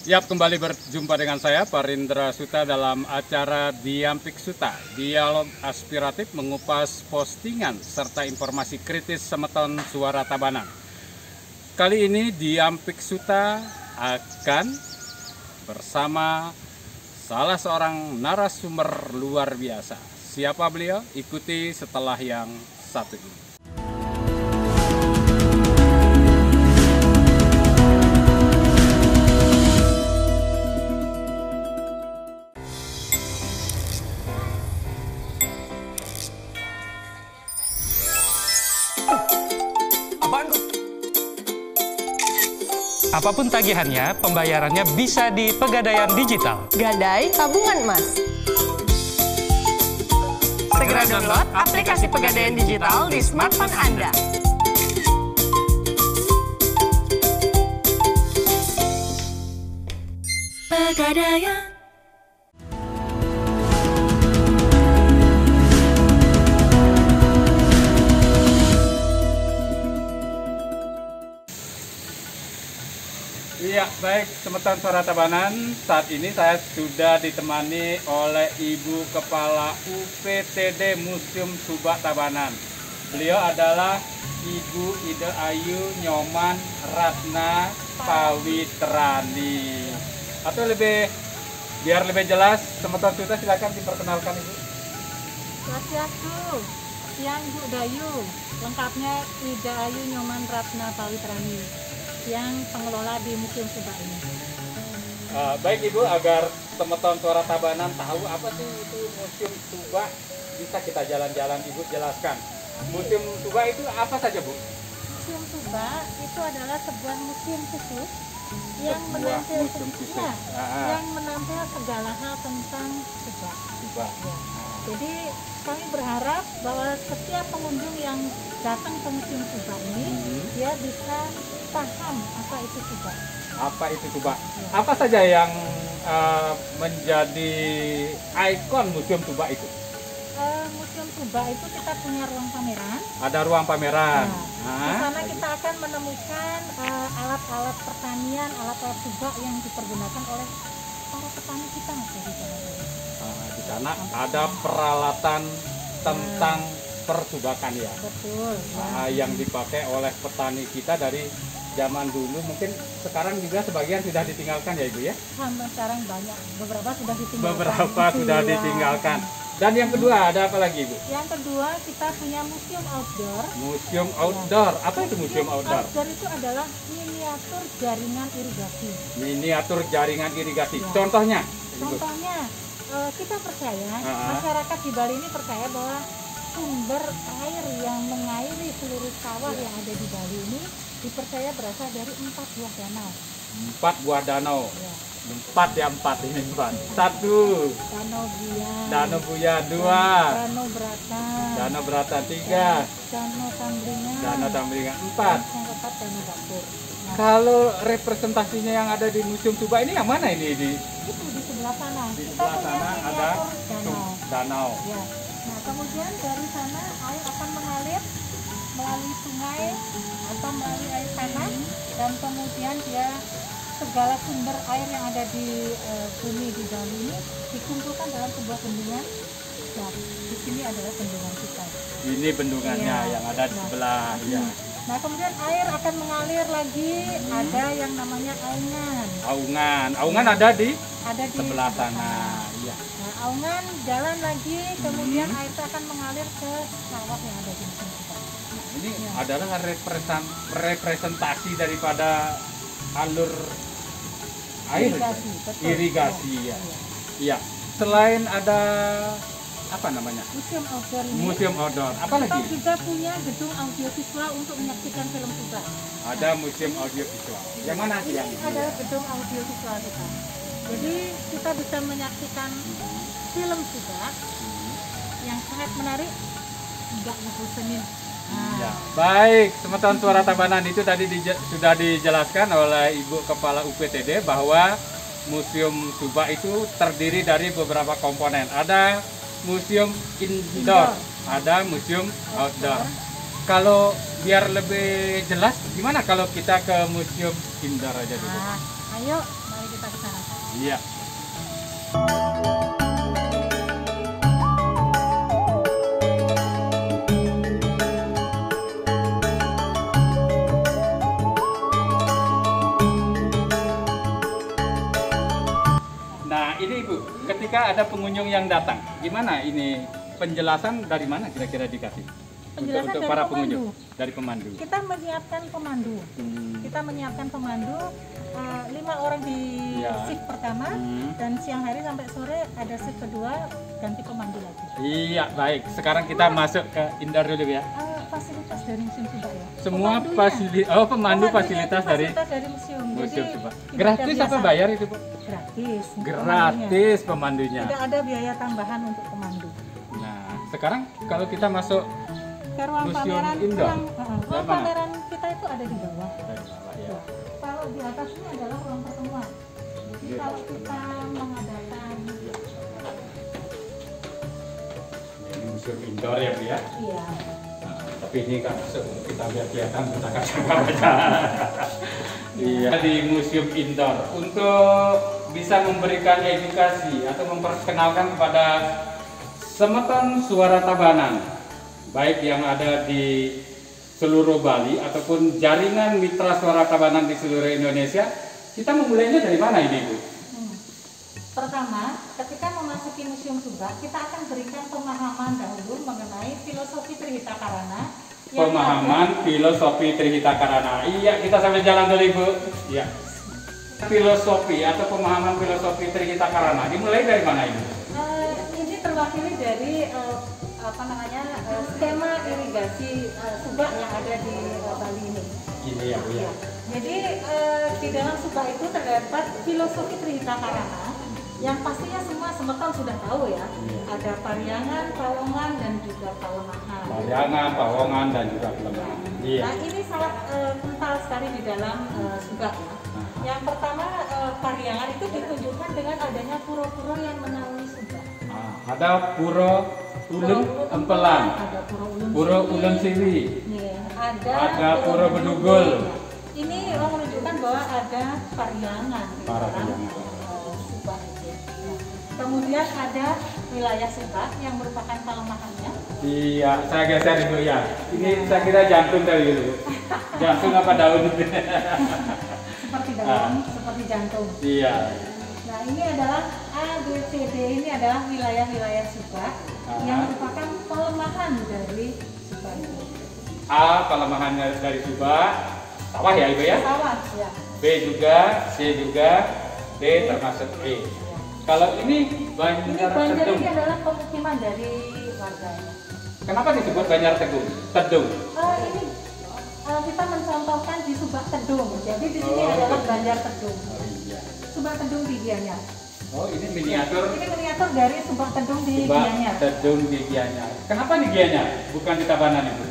Siap kembali berjumpa dengan saya Parindra Suta dalam acara Diampik Suta, dialog aspiratif mengupas postingan serta informasi kritis Semeton Suara Tabanan. Kali ini Diampik Suta akan bersama salah seorang narasumber luar biasa. Siapa beliau? Ikuti setelah yang satu ini. Apapun tagihannya, pembayarannya bisa di Pegadaian Digital. Gadai tabungan emas. Segera download aplikasi Pegadaian Digital di smartphone Anda. Pegadaian. Iya, baik, Semeton Suara Tabanan. Saat ini saya sudah ditemani oleh Ibu Kepala UPTD Museum Subak Tabanan. Beliau adalah Ibu Ida Ayu Nyoman Ratna Pawitrani. Atau biar lebih jelas, Semeton Suta silakan diperkenalkan Ibu. Swastiastu, Siang Bu Dayu, lengkapnya Ida Ayu Nyoman Ratna Pawitrani, yang pengelola di Museum Subak ini. Baik Ibu, agar Semeton Suara Tabanan tahu apa sih itu Museum Subak, bisa kita jalan-jalan Ibu jelaskan. Museum Subak itu apa saja Bu? Museum Subak itu adalah sebuah museum khusus yang menampil segala hal tentang Subak. Ya. Jadi kami berharap bahwa setiap pengunjung yang datang ke Museum Subak ini dia bisa paham apa itu Subak. Apa itu Subak? Ya. Apa saja yang menjadi ikon Museum Subak itu? Museum Subak itu kita punya ruang pameran. Ada ruang pameran. Di sana kita akan menemukan alat-alat pertanian, alat-alat Subak yang dipergunakan oleh para petani kita. Di sana ada peralatan tentang persubakan ya. Betul. Yang dipakai oleh petani kita dari zaman dulu, mungkin sekarang juga sebagian sudah ditinggalkan ya Ibu ya? Sampai sekarang banyak, beberapa sudah ditinggalkan. Beberapa sudah ditinggalkan. Dan yang kedua ada apa lagi Ibu? Yang kedua kita punya museum outdoor. Museum outdoor. Apa itu museum outdoor? Outdoor itu adalah miniatur jaringan irigasi. Miniatur jaringan irigasi. Contohnya? Contohnya kita percaya, masyarakat di Bali ini percaya bahwa sumber air yang mengairi seluruh sawah yang ada di Bali ini dipercaya berasal dari 4 buah danau. 4 buah danau. Ya. 4 ya, 4 ini 4. 1. Danau Buya. Danau Buya. 2. Danau Brata. Danau Brata. 3. Danau Tamblingan. Danau Tamblingan. 4. Yang keempat Danau Bapur. Nah, kalau representasinya yang ada di Museum Subak ini yang mana ini? Itu di sebelah sana. Di sebelah sana ada danau. Ya. Nah, kemudian dari sana air akan mengalir melalui sungai atau melalui air tanah, dan kemudian dia segala sumber air yang ada di bumi di Bali ini dikumpulkan dalam sebuah bendungan. Nah, di sini adalah bendungan kita. Ini bendungannya yang ada di sebelah. Ya. Nah, kemudian air akan mengalir lagi, ada yang namanya aungan. Aungan ada di sebelah sana. sana. Iya. Nah, aungan jalan lagi, kemudian air itu akan mengalir ke sawah yang ada di sini. Ini adalah representasi daripada alur air irigasi ya. Iya. Selain ada apa namanya? Museum outdoor ini. Museum outdoor. Apa lagi? Kita juga punya gedung audiovisual untuk menyaksikan film Subak. Ada museum audiovisual. Yang mana sih yang ini? Adalah gedung audiovisual kita. Jadi kita bisa menyaksikan film Subak yang sangat menarik, enggak ngebosenin. Ya. Baik, Semeton Suara Tabanan itu tadi sudah dijelaskan oleh Ibu Kepala UPTD bahwa Museum Subak itu terdiri dari beberapa komponen. Ada museum indoor, ada museum outdoor. Kalau biar lebih jelas, gimana kalau kita ke museum indoor aja dulu? Ayo, mari kita ke sana. Iya. Nah, ini Ibu, ketika ada pengunjung yang datang, gimana ini penjelasan dari mana kira-kira dikasih? Penjelasan Untuk dari para pemandu. pengunjung, dari pemandu. Kita menyiapkan pemandu. Kita menyiapkan pemandu 5 orang di Ya. shift pertama dan siang hari sampai sore ada shift kedua ganti pemandu lagi. Iya, baik. Sekarang kita masuk ke indoor dulu ya. Fasilitas dari museum Subak ya. Semua Pemandunya. pemandu Pemandunya fasilitas itu dari fasilitas dari museum. museum Jadi, Subak. tidak Gratis ada apa biasa. bayar itu, Bu? Gratis. untuk Gratis pemandunya. pemandunya. Tidak ada biaya tambahan untuk pemandu. Nah, sekarang kalau kita masuk Ke ruang Museum pameran, indoor. ruang Dari mana? pameran kita itu ada di bawah. dari bawah ya. Kalau di atas ini adalah ruang pertemuan. Jadi Iya. kalau kita mengadakan, Ini museum indoor ya, Bu ya. iya, Nah, tapi ini kan kita biar kelihatan kita kasih baca. Iya, di museum indoor untuk bisa memberikan edukasi atau memperkenalkan kepada semeton suara Tabanan, baik yang ada di seluruh Bali ataupun jaringan mitra suara Tabanan di seluruh Indonesia. Kita memulainya dari mana ini, Bu? pertama, ketika memasuki Museum Subak, kita akan berikan pemahaman dahulu mengenai filosofi Trihita Karana. yang Pemahaman filosofi Trihita Karana. Iya, kita sambil jalan dulu, Ibu. Iya. Filosofi atau pemahaman filosofi Trihita Karana dimulai dari mana, Ibu? Ini terwakili dari skema irigasi Subak yang ada di Bali ini. Ini ya, Bu ya. Jadi di dalam Subak itu terdapat filosofi Trihita Karana yang pastinya semua semeton sudah tahu ya. Ada Pariangan, Pawongan, dan juga Palemahan. Pariangan, Pawongan, dan juga Palemahan. Iya. Nah ini sangat kental sekali di dalam Subak ya. Yang pertama Pariangan itu ditunjukkan dengan adanya pura-pura yang menaungi Subak. Nah, ada Pura Ulun Empelan, ada Pura Ulun Siwi, Iya, ada Pura Bedugul. Ini menunjukkan bahwa ada Pariangan di Para dalam Pariangan. Subak itu. Kemudian ada wilayah Subak yang merupakan Palemahannya. Iya, saya geser Ibu ya. Ini saya kira jantung tadi itu, Bu. Jantung apa daun? Seperti daun, seperti jantung. Iya. Nah ini adalah A, B, C, D, ini adalah wilayah-wilayah Subak yang merupakan pelemahan dari Subak itu. A, Palemahannya dari Subak, sawah ya Ibu ya? Sawah ya. B juga, C juga, D termasuk E. Kalau ini Ini Banjar Banjar Tedung. ini adalah pemukiman dari warganya. Kenapa disebut Banjar Tedung? Tedung. Ini kita mencontohkan di Subak Tedung. Jadi di sini Oh, adalah betul. Banjar Tedung. Oh iya. Subak Tedung di Gianyar. Oh ini miniatur Ini miniatur dari Subak Tedung di Subak Gianyar. Tedung di Gianyar. Kenapa di Gianyar? Bukan di Tabanan itu?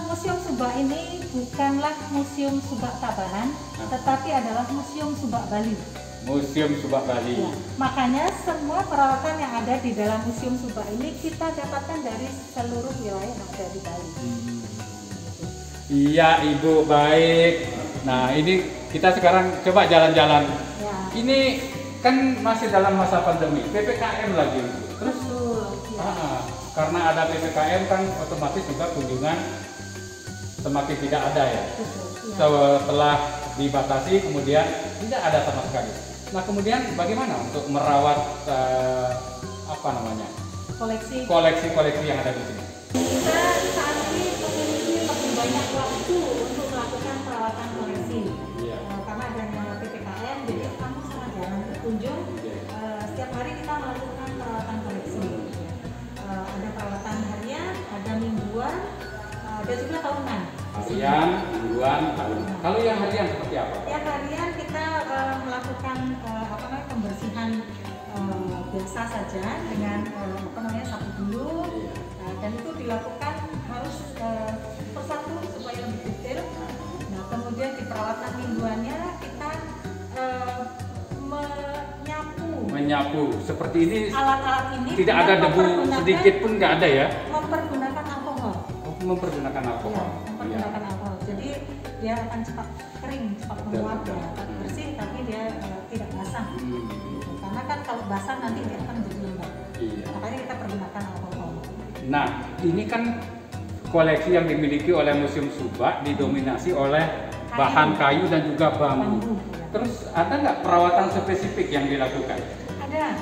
Museum Subak ini bukanlah Museum Subak Tabanan, tetapi adalah Museum Subak Bali. Museum Subak Bali. Ya, makanya semua peralatan yang ada di dalam Museum Subak ini kita dapatkan dari seluruh wilayah yang ada di Bali. Iya Ibu, baik. Nah ini kita sekarang coba jalan-jalan. Ya, Ini kan masih dalam masa pandemi, PPKM lagi. Terus betul. Ya. karena ada PPKM kan otomatis juga kunjungan semakin tidak ada ya. Betul. Ya. Setelah dibatasi kemudian tidak ada sama sekali. Nah kemudian bagaimana untuk merawat koleksi-koleksi yang ada di sini? Kita saat ini memiliki lebih banyak waktu untuk melakukan perawatan koleksi. Iya. Karena adanya PPKM, jadi kami sangat jarang berkunjung. Setiap hari kita melakukan perawatan koleksi. Ada perawatan harian, ada mingguan, ada juga tahunan. Harian, mingguan, tahunan. Kalau yang harian seperti apa? Yang harian kita melakukan pembersihan biasa saja dengan sapu dulu, dan itu dilakukan harus persatu supaya lebih detail. Nah kemudian di perawatan mingguannya kita Menyapu. Seperti ini alat-alat ini tidak ada debu sedikit pun nggak ada ya? mempergunakan alkohol. Mempergunakan alkohol. Ya, mempergunakan alkohol. Jadi dia akan cepat kering, cepat menguap ya, bersih tapi dia tidak basah. Gitu. Karena kan kalau basah nanti dia akan jadi lembab. Makanya kita pergunakan alkohol. Nah, ini kan koleksi yang dimiliki oleh Museum Subak didominasi oleh bahan kayu dan juga bambu. Terus ada nggak perawatan spesifik yang dilakukan? Ada.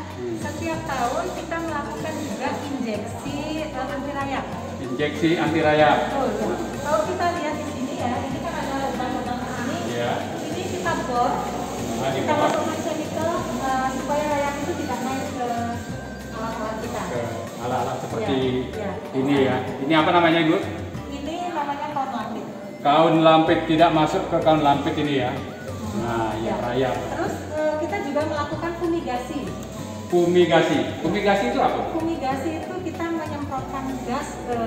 Setiap tahun kita melakukan juga injeksi anti rayap. Injeksi anti rayap. Betul. Kalau kita lihat di sini ya, ini kan ada lubang-lubang di sini. Ya. Ini kita bor. Kita masukkan chemical supaya rayap itu tidak naik ke alat-alat kita. Ke alat-alat seperti ya. ini ya. Ini apa namanya Ibu? Ini namanya kaun lampit. Kaun lampit, tidak masuk ke kaun lampit ini ya. Nah, ya rayap. Terus kita juga melakukan fumigasi. Fumigasi itu apa? Fumigasi itu kita menyemprotkan gas ke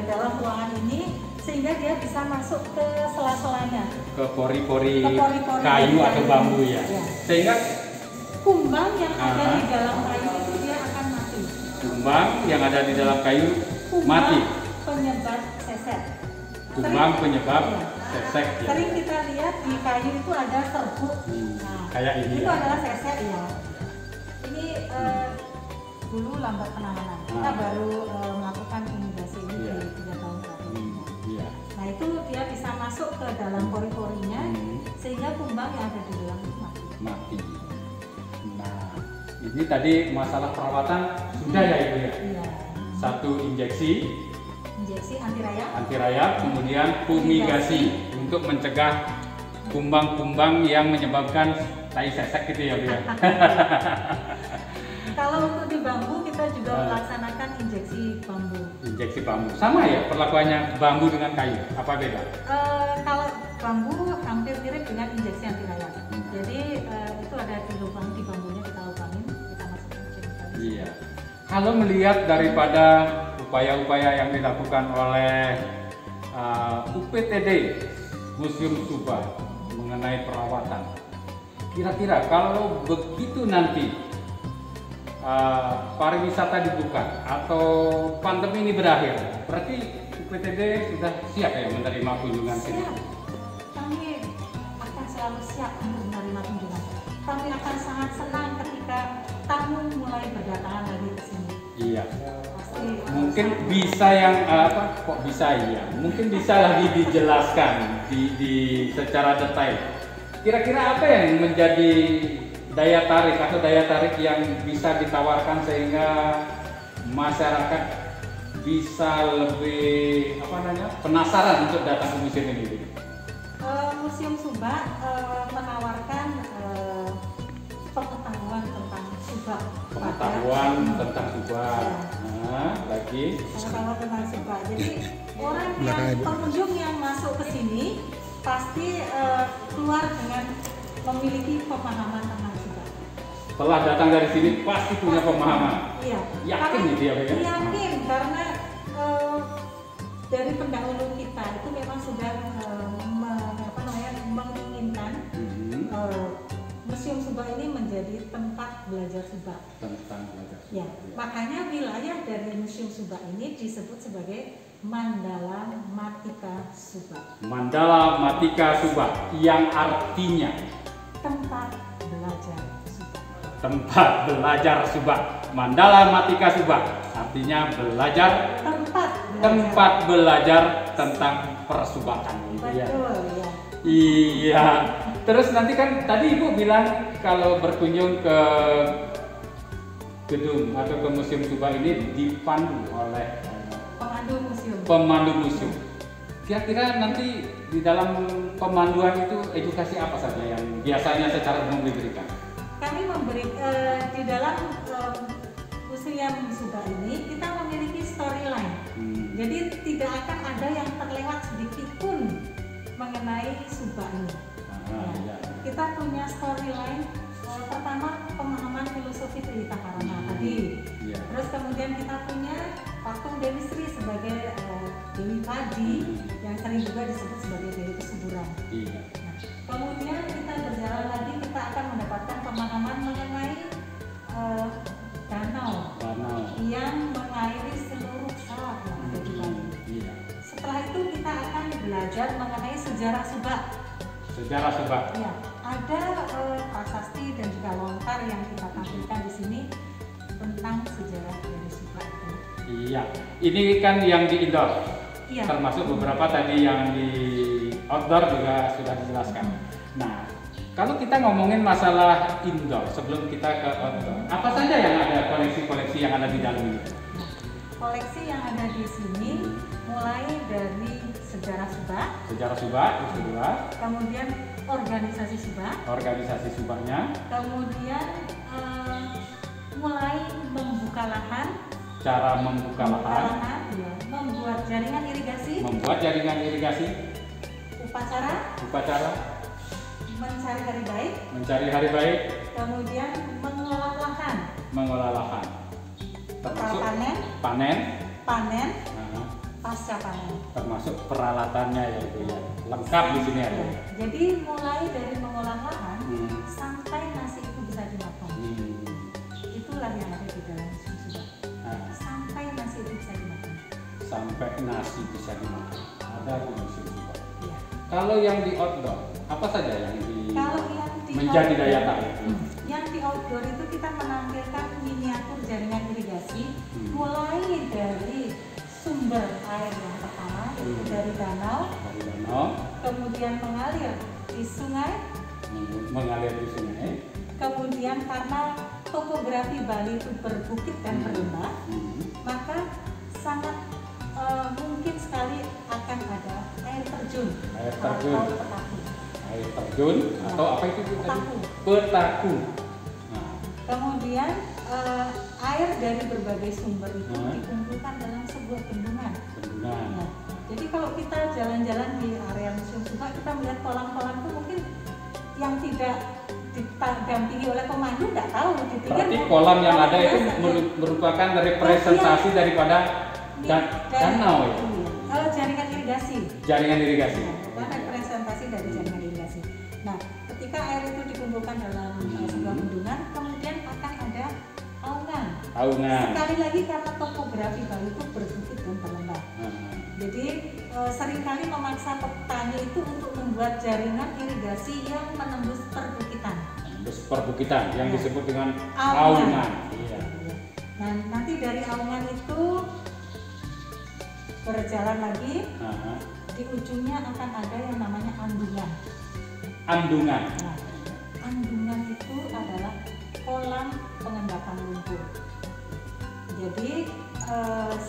dalam ruangan ini sehingga dia bisa masuk ke sela-selanya. Ke pori-pori pori-pori kayu atau bambu ya. Sehingga kumbang yang ada di dalam kayu itu dia akan mati. Kumbang yang ada di dalam kayu mati. Penyebab sesek. Kumbang penyebab sesek ya. Sering kita lihat di kayu itu ada serbuk. Nah, kayak ini itu ya. adalah sesek ya. Ini dulu lambat penanganan. Kita baru melakukan fumigasi ini di 3 tahun terakhir. Iya. Nah itu dia bisa masuk ke dalam pori-porinya sehingga kumbang yang ada di dalam itu mati. Nah, ini tadi masalah perawatan sudah ya Ibu ya? Iya. 1 injeksi anti rayap, kemudian fumigasi untuk mencegah kumbang-kumbang yang menyebabkan tai sesek gitu ya Bu ya. Kalau untuk di bambu kita juga melaksanakan injeksi bambu. Injeksi bambu. Sama ya perlakuannya bambu dengan kayu? Apa beda? Kalau bambu hampir mirip dengan injeksi anti rayap. Jadi itu ada di lubang di bambunya kita lubangin, kita masukkan chemical. Iya. Kalau melihat daripada upaya-upaya yang dilakukan oleh UPTD Museum Subak mengenai perawatan, kira-kira kalau begitu nanti pariwisata dibuka atau pandemi ini berakhir, berarti UPTD sudah siap ya menerima kunjungan sini? Siap. Kami akan selalu siap untuk menerima kunjungan. Kami akan sangat senang ketika tamu mulai berdatangan lagi ke sini. Iya. Pasti. Mungkin bisa yang kok bisa ya? Mungkin bisa lagi dijelaskan di secara detail. Kira-kira apa yang menjadi daya tarik yang bisa ditawarkan sehingga masyarakat bisa lebih penasaran untuk datang ke museum ini? Museum Subak menawarkan pengetahuan tentang Subak. Pengetahuan tentang Subak. Nah, lagi. Pengetahuan tentang Subak. Jadi pengunjung yang masuk ke sini pasti keluar dengan memiliki pemahaman tentang Subak. Setelah datang dari sini pasti punya pemahaman. Iya. Yakin nih dia ya? Yakin karena dari pendahulu kita itu memang sudah menginginkan Museum Subak ini menjadi tempat belajar Subak. Ya, makanya wilayah dari Museum Subak ini disebut sebagai Mandala Matika Subak. Mandala Matika Subak yang artinya tempat belajar Subak. Tempat belajar Subak. Mandala Matika Subak artinya belajar, tempat belajar tentang persubakan. Betul ya. Iya. Terus nanti kan tadi Ibu bilang kalau berkunjung ke gedung atau ke Museum Subak ini dipandu oleh pemandu museum. Kira-kira nanti di dalam pemanduan itu edukasi apa saja yang biasanya secara umum diberikan? Kami memberi di dalam Museum Subak ini kita memiliki storyline. Jadi tidak akan ada yang terlewat sedikit pun mengenai Subak ini. Kita punya storyline. Pertama pemahaman filosofi Trita Karana tadi. Terus kemudian kita punya patung Dewi Sri sebagai Dewi Padi yang sering juga disebut sebagai Dewi Kesuburan. Nah, kemudian kita berjalan lagi, kita akan mendapatkan pemahaman mengenai danau yang mengairi seluruh sawah yang ada di Bali. Setelah itu kita akan belajar mengenai sejarah sejarah subak. Sejarah subak. Ya, ada prasasti dan juga lontar yang kita tampilkan di sini tentang sejarah dari subak itu. Iya, ini kan yang di indoor. Iya. Termasuk beberapa tadi yang di outdoor juga sudah dijelaskan. Nah, kalau kita ngomongin masalah indoor sebelum kita ke outdoor, apa saja yang ada koleksi-koleksi yang ada di dalam ini? Koleksi yang ada di sini mulai dari sejarah subak, Sejarah subak, terus kedua, kemudian organisasi subak, organisasi subaknya, kemudian mulai membuka lahan, cara membuka lahan, ya, membuat jaringan irigasi, membuat jaringan irigasi, upacara, mencari hari baik, mencari hari baik, kemudian mengolah lahan, termasuk panen, panen, pasca panen. termasuk peralatannya ya itu ya, lengkap di sini ada. Ya, jadi mulai dari mengolah lahan sampai nasi itu bisa dimakan. Itulah yang ada di dalam museum subak. Sampai nasi itu bisa dimakan. Sampai nasi bisa dimakan. Ada di museum subak. Ya. Kalau yang di outdoor, apa saja yang Kalau yang di menjadi outdoor, daya tarik? Yang di outdoor itu kita menampilkan miniatur jaringan irigasi mulai dari sumber air yang pertama yaitu dari danau, kemudian mengalir di sungai, kemudian karena topografi Bali itu berbukit dan berlembah, maka sangat mungkin sekali akan ada air terjun, atau petaku. Air terjun atau apa itu tadi? Petaku. Nah. Kemudian air dari berbagai sumber itu dikumpulkan dalam sebuah bendungan. Nah, jadi kalau kita jalan-jalan di area museum subak, kita melihat kolam-kolam itu mungkin yang tidak didampingi oleh pemandu nggak tahu. Berarti kolam yang ada itu merupakan representasi daripada danau ya? Jaringan irigasi. Jaringan irigasi. Bukan representasi dari jaringan irigasi. Nah, ketika air itu dikumpulkan dalam sebuah bendungan, kemudian akan ada aungan. Sekali lagi karena topografi Bali itu berbukit dan berlembah. Jadi seringkali memaksa petani itu untuk membuat jaringan irigasi yang menembus perbukitan. Yang disebut dengan aungan. Iya. Nah, nanti dari aungan itu berjalan lagi, di ujungnya akan ada yang namanya andungan. Nah, andungan itu adalah kolam pengendapan lumpur. Jadi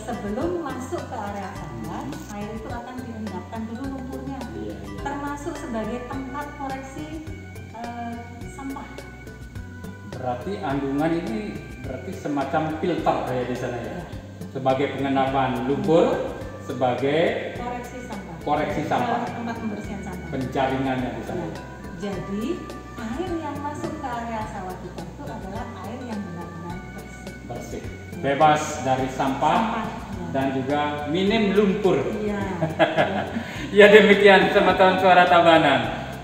sebelum masuk ke area sana, air itu akan diendapkan dulu lumpurnya, termasuk sebagai tempat koreksi sampah. Berarti andungan ini semacam filter kayak di sana ya, sebagai pengendapan lumpur, sebagai koreksi sampah, tempat pembersihan sampah, penjaringannya di sana. Jadi air yang masuk ke area sawah kita itu adalah air yang benar-benar bersih, bebas dari sampah dan juga minim lumpur. Ya demikian teman-teman Suara Tabanan,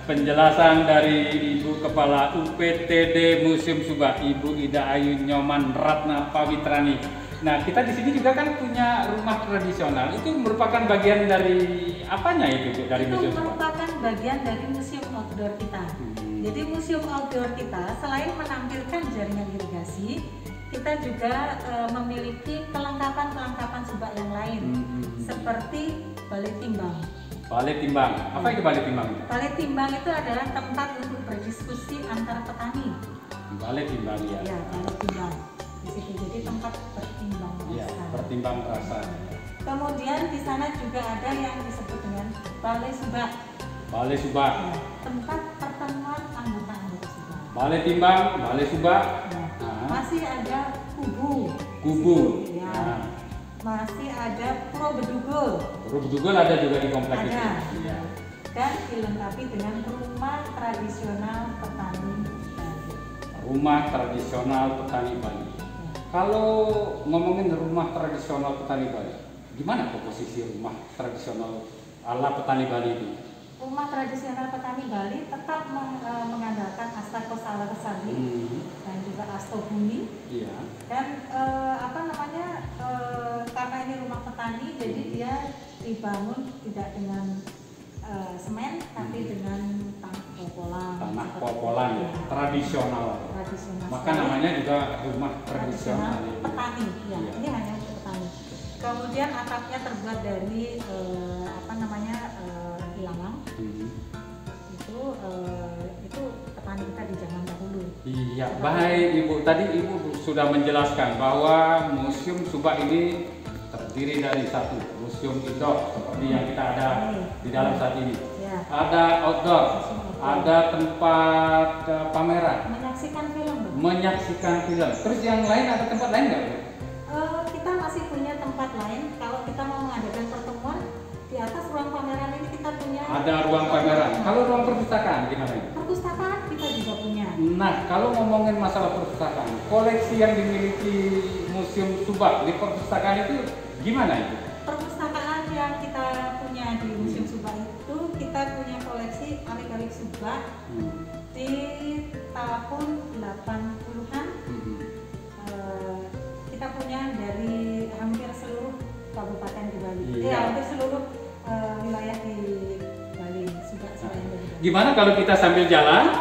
penjelasan dari Ibu Kepala UPTD Museum Subak, Ibu Ida Ayu Nyoman Ratna Pawitrani. Nah, kita di sini juga kan punya rumah tradisional. Itu merupakan bagian dari apanya itu dari museum? Itu merupakan bagian dari museum outdoor kita. Jadi museum outdoor kita selain menampilkan jaringan irigasi, kita juga memiliki kelengkapan subak yang lain, seperti balai timbang. Balai timbang. Apa itu balai timbang? Balai timbang itu adalah tempat untuk berdiskusi antara petani. Balai timbang ya. Ya, balai timbang. Di situ jadi tempat bertimbang rasa. Ya, bertimbang rasa. Kemudian di sana juga ada yang disebut dengan balai subak. Balai subak. Ya, tempat pertemuan anggota-anggota subak. Balai timbang, balai subak. Ya. Masih ada kubu. Ya. Masih ada puro bedugul. Puro bedugul ada juga di kompleks itu. Ya. Dan dilengkapi dengan rumah tradisional petani Bali. Rumah tradisional petani Bali. Kalau ngomongin rumah tradisional petani Bali, gimana komposisi rumah tradisional ala petani Bali itu? Rumah tradisional petani Bali tetap mengandalkan asta kosala kesali dan juga asto bumi. Iya. Dan karena ini rumah petani, jadi dia dibangun tidak dengan semen tapi dengan tanah popolan. Tanah popolan ya, tradisional. Maka namanya juga rumah tradisional. Petani, ya. Iya. Ini hanya untuk petani. Kemudian atapnya terbuat dari ilalang. Itu petani kita di zaman dahulu. Iya, baik Ibu. Tadi Ibu sudah menjelaskan bahwa Museum Subak ini terdiri dari satu museum indoor seperti yang kita ada di dalam saat ini. Ya. Ada outdoor, ada tempat pameran. Menyaksikan film. Menyaksikan film. Terus yang lain ada tempat lain nggak? Kita masih punya tempat lain. Kalau kita mau mengadakan pertemuan di atas ruang pameran ini kita punya. Ada ruang pameran. Kalau ruang perpustakaan gimana? Perpustakaan kita juga punya. Nah, kalau ngomongin masalah perpustakaan, koleksi yang dimiliki Museum Subak di perpustakaan itu gimana itu? Perpustakaan yang kita punya di Museum Subak itu kita punya koleksi alik-alik Subak di tahun 80-an. Kita punya dari hampir seluruh kabupaten di Bali. Hampir seluruh wilayah di Bali, Subak selain dari Bali. Gimana kalau kita sambil jalan?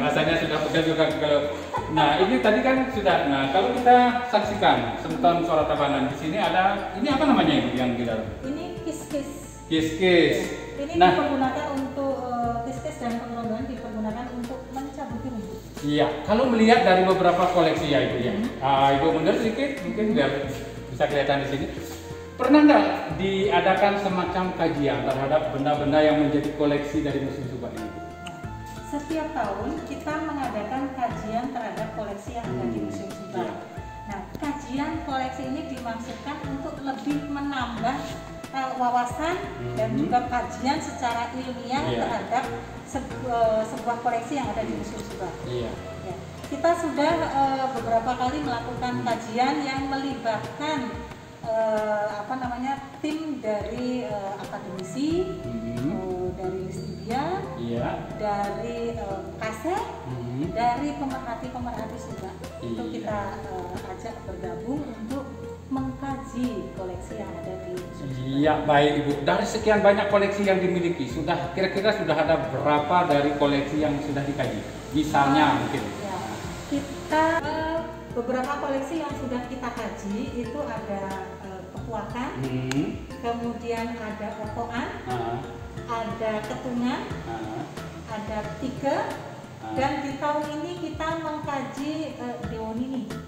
Rasanya sudah pegal juga kalau. Nah, ini tadi kan sudah. Nah, kalau kita saksikan Semeton Suara Tabanan di sini ada. Ini apa namanya Ibu yang di dalam? Ini kis-kis. Kis-kis. Ini Nah, dipergunakan untuk kis-kis dan pengerogohan dipergunakan untuk mencabut ini. iya. Kalau melihat dari beberapa koleksi ya Ibu ya. Ibu mundur sedikit mungkin biar bisa kelihatan di sini. Pernah nggak diadakan semacam kajian terhadap benda-benda yang menjadi koleksi dari Museum Subak ini? Setiap tahun kita mengadakan kajian terhadap koleksi yang ada di Museum Subak. Iya. Nah, kajian koleksi ini dimaksudkan untuk lebih menambah wawasan dan juga kajian secara ilmiah terhadap sebuah koleksi yang ada di Museum Subak. Iya. Ya. Kita sudah beberapa kali melakukan kajian yang melibatkan tim dari akademisi, dari Listidia, dari KASE, dari pemerhati Subak. Itu kita ajak bergabung untuk mengkaji koleksi yang ada di Museum Subak. Iya, baik Ibu. Dari sekian banyak koleksi yang dimiliki, kira-kira sudah ada berapa dari koleksi yang sudah dikaji? Misalnya mungkin. Ya, kita beberapa koleksi yang sudah kita kaji itu ada kepuakan, kemudian ada otoan, ada ketungan, ada tiga, dan di tahun ini kita mengkaji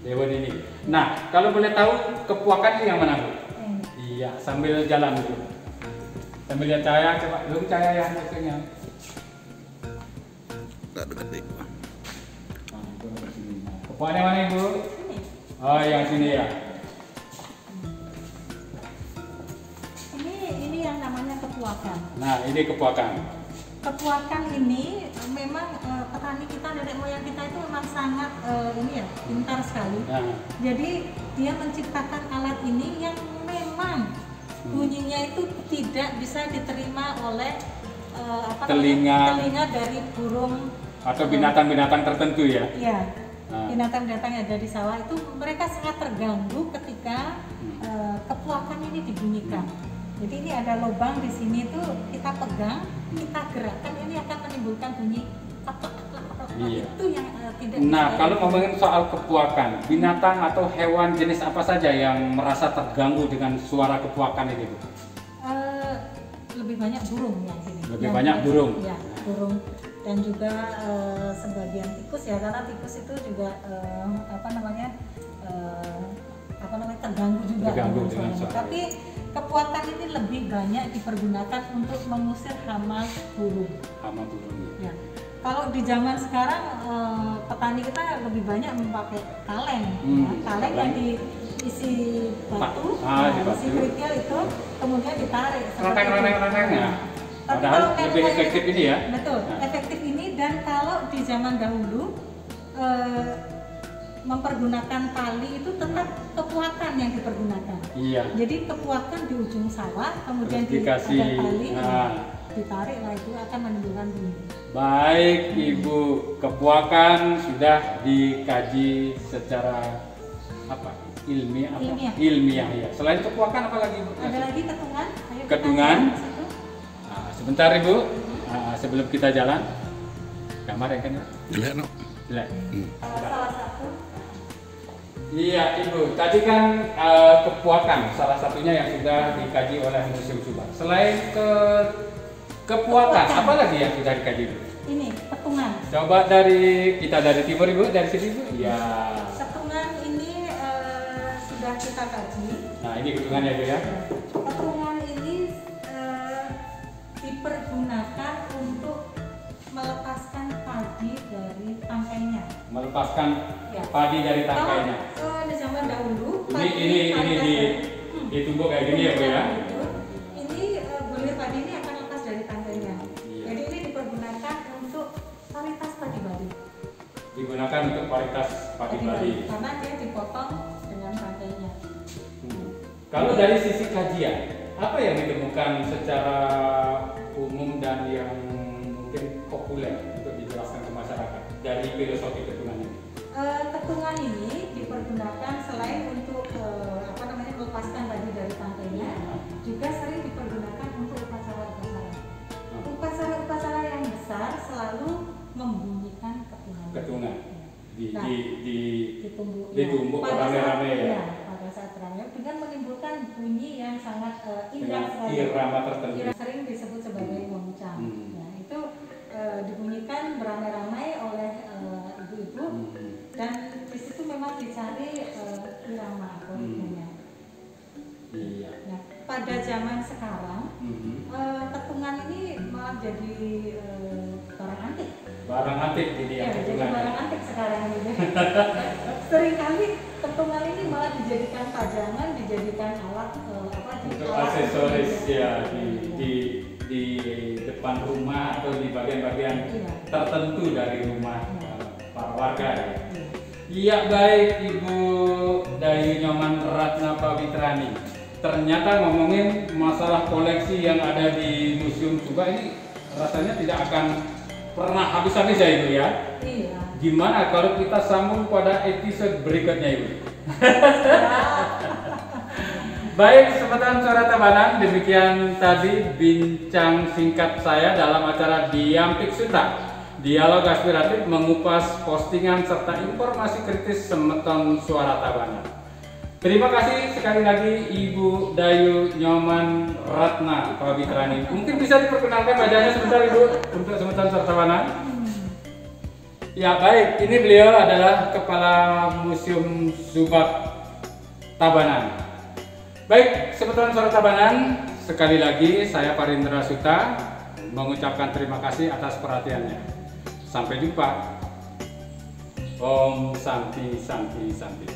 Dewonini. Nah, kalau boleh tahu kepuakan itu yang mana Bu? Iya, sambil jalan Bu. Sambil lihat cahaya, coba belum cahaya yang maksudnya. Nggak dekat deh. Kepuakan yang mana Ibu? Ini. Oh, yang sini ya. Ini yang namanya kepuakan. Nah, ini kepuakan. Kepuakan ini memang petani kita, nenek moyang kita itu memang sangat pintar sekali. Jadi dia menciptakan alat ini yang memang bunyinya itu tidak bisa diterima oleh telinga dari burung atau binatang-binatang tertentu ya. Iya. Binatang-binatang yang ada di sawah itu mereka sangat terganggu ketika kepuakan ini dibunyikan. Jadi ini ada lubang di sini tuh kita pegang, kita gerakkan, ini akan menimbulkan bunyi itu yang tidak. Nah, kalau ngomongin soal kepuakan, binatang atau hewan jenis apa saja yang merasa terganggu dengan suara kepuakan ini Bu? Lebih banyak burung yang sini. Lebih banyak burung. Ya, burung dan juga sebagian tikus ya, karena tikus itu juga terganggu juga dengan suara. Tapi kepuakan ini lebih banyak dipergunakan untuk mengusir hama burung. Hama burung. Ya. Kalau di zaman sekarang petani kita lebih banyak memakai kaleng, kaleng yang diisi batu, isi kerikil itu kemudian ditarik. Renteng-renteng ya. Padahal lebih efektif ini ya. Betul, efektif ini. Dan kalau di zaman dahulu mempergunakan tali itu tetap kepuakan yang dipergunakan. Iya. Jadi kepuakan di ujung sawah, kemudian dikasih ada tali, ditarik, lah itu akan menimbulkan bunyi. Baik Ibu, kepuakan sudah dikaji secara ilmiah ya. Selain kepuakan apa lagi Bu? Ada lagi ketungan. Ayo ketungan. sebentar Ibu, sebelum kita jalan. Gambar ya kan? Jelek no. Jelek. Salah satu Iya Ibu, tadi kan kepuakan salah satunya yang sudah dikaji oleh Museum Subak. Selain kepuakan, apa lagi yang sudah dikaji Ibu? ini petungan. Coba kita dari timur Ibu, dari sini Ibu. Ya. Petungan ini sudah kita kaji. Nah ini hitungannya Ibu ya. Petungan ini dipergunakan untuk melepaskan padi dari tangkainya. Melepaskan Ya. padi dari tangkainya. Kalau di zaman dahulu Ini ditumbuk kayak gini ya Bu ya. Ini bulir padi ini akan lepas dari tangkainya. Iya. Jadi ini dipergunakan untuk varietas padi Bali. Digunakan untuk varietas padi Bali. Karena dia dipotong dengan tangkainya. Kalau dari sisi kajian, apa yang ditemukan secara umum dan yang mungkin populer untuk dijelaskan ke masyarakat dari filosofi ketunan ini? Ketungan ini dipergunakan selain untuk melepaskan padi dari tangkainya, juga sering dipergunakan untuk upacara-upacara. Upacara-upacara yang besar selalu membunyikan ketungan. Ketungan. Nah, Ditumbuk rame-rame ya. Pada saat rame dengan menimbulkan bunyi yang sangat indah Dengan sekali. irama tertentu. Sering disebut sebagai moncang. Nah, itu dibunyikan beramai-ramai oleh ibu-ibu dan di situ memang dicari irama atau ritmenya. Iya. Nah, pada zaman sekarang ketungan ini malah jadi barang antik. Barang antik jadi Ya, yang jadi ketungan. barang antik sekarang ini. Seringkali ketungan ini malah dijadikan pajangan, dijadikan alat Untuk aksesoris ya di depan rumah atau di bagian-bagian tertentu dari rumah para warga ya. Iya baik Ibu Dayu Nyoman Ratna Pawitrani. Ternyata ngomongin masalah koleksi yang ada di Museum Subak ini rasanya tidak akan pernah habis-habis ya Ibu ya. Iya. Gimana kalau kita sambung pada episode berikutnya Ibu? Baik, Sobat Suara Tabanan, demikian tadi bincang singkat saya dalam acara Diampik Suta, dialog aspiratif mengupas postingan serta informasi kritis semeton suara Tabanan. Terima kasih sekali lagi Ibu Dayu Nyoman Ratna Pawitrani. Mungkin bisa diperkenalkan wajahnya sebentar Ibu untuk semeton suara Tabanan. Ya baik, ini beliau adalah Kepala Museum Subak Tabanan. Baik, Sobat Suara Tabanan, sekali lagi saya Parindra Suta mengucapkan terima kasih atas perhatiannya. Sampai jumpa. Om Santi Santi Santi.